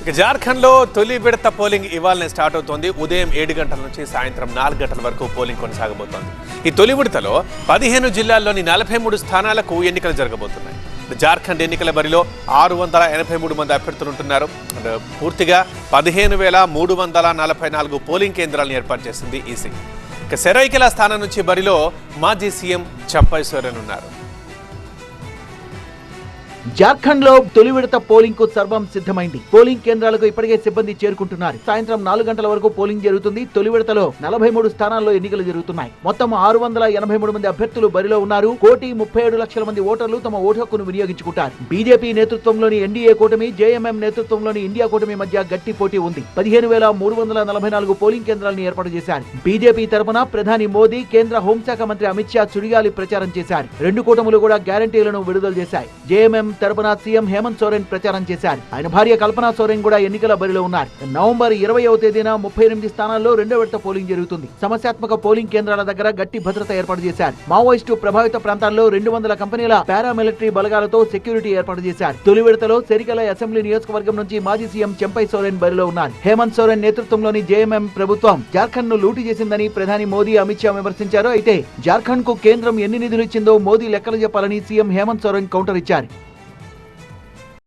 ఇక జార్ఖండ్లో తొలి విడత పోలింగ్ ఇవాళనే స్టార్ట్ అవుతోంది. ఉదయం 7 గంటల నుంచి సాయంత్రం 4 గంటల వరకు పోలింగ్ కొనసాగబోతోంది. ఈ తొలి విడతలో 15 జిల్లాల్లోని 43 స్థానాలకు ఎన్నికలు జరగబోతున్నాయి. జార్ఖండ్ ఎన్నికల బరిలో 683 మంది అభ్యర్థులు ఉంటున్నారు. పూర్తిగా 15,344 పోలింగ్ కేంద్రాలను ఏర్పాటు చేసింది ఈసీ. ఇక సెరైకెలా స్థానం నుంచి బరిలో మాజీ సీఎం చంపై సోరెన్ ఉన్నారు. జార్ఖండ్ లో తొలి విడత పోలింగ్ కు సర్వం సిద్ధమైంది. పోలింగ్ కేంద్రాలకు ఇప్పటికే సిబ్బంది చేరుకుంటున్నారు. సాయంత్రం 4 గంటల వరకు పోలింగ్ జరుగుతుంది. తొలి విడతలో 43 స్థానాల్లో ఎన్నికలు జరుగుతున్నాయి. మొత్తం 683 మంది అభ్యర్థులు బరిలో ఉన్నారు. 1,37,00,000 మంది ఓటర్లు తమ ఓటు హక్కును వినియోగించుకుంటారు. బీజేపీ నేతృత్వంలోని ఎన్డీఏ కూటమి, జేఎంఎం నేతృత్వంలోని ఇండియా కూటమి మధ్య గట్టి పోటీ ఉంది. 15,344 పోలింగ్ కేంద్రాలను ఏర్పాటు చేశారు. బీజేపీ తరపున ప్రధాని మోదీ, కేంద్ర హోంశాఖ మంత్రి అమిత్ షా సుడిగాలి ప్రచారం చేశారు. రెండు కూటములు కూడా గ్యారంటీలను విడుదల చేశాయి. జేఎంఎం తరపున సీఎం హేమంత్ సోరెన్ ప్రచారం చేశారు. ఆయన భార్య కల్పనా సోరెన్ కూడా ఎన్నికల బరిలో ఉన్నారు. నవంబర్ 20వ తేదీన 38 స్థానాల్లో రెండో విడత పోలింగ్ జరుగుతుంది. సమస్యాత్మక పోలింగ్ కేంద్రాల దగ్గర గట్టి భద్రత ఏర్పాటు చేశారు. మావోయిస్టు ప్రభావిత ప్రాంతాల్లో 200 కంపెనీల పారామిలిటరీ బలగాలతో సెక్యూరిటీ ఏర్పాటు చేశారు. తొలి విడతలో సెరికెలా అసెంబ్లీ నియోజకవర్గం నుంచి మాజీ సీఎం చంపై సోరెన్ బరిలో ఉన్నారు. హేమంత్ సోరెన్ నేతృత్వంలోని జేఎంఎం ప్రభుత్వం జార్ఖండ్ ను లూటీ చేసిందని ప్రధాని మోదీ, అమిత్ షా విమర్శించారు. అయితే జార్ఖండ్ కు కేంద్రం ఎన్ని నిధులు ఇచ్చిందో మోదీ లెక్కలు చెప్పాలని సీఎం హేమంత్ సోరెన్ కౌంటర్ ఇచ్చారు.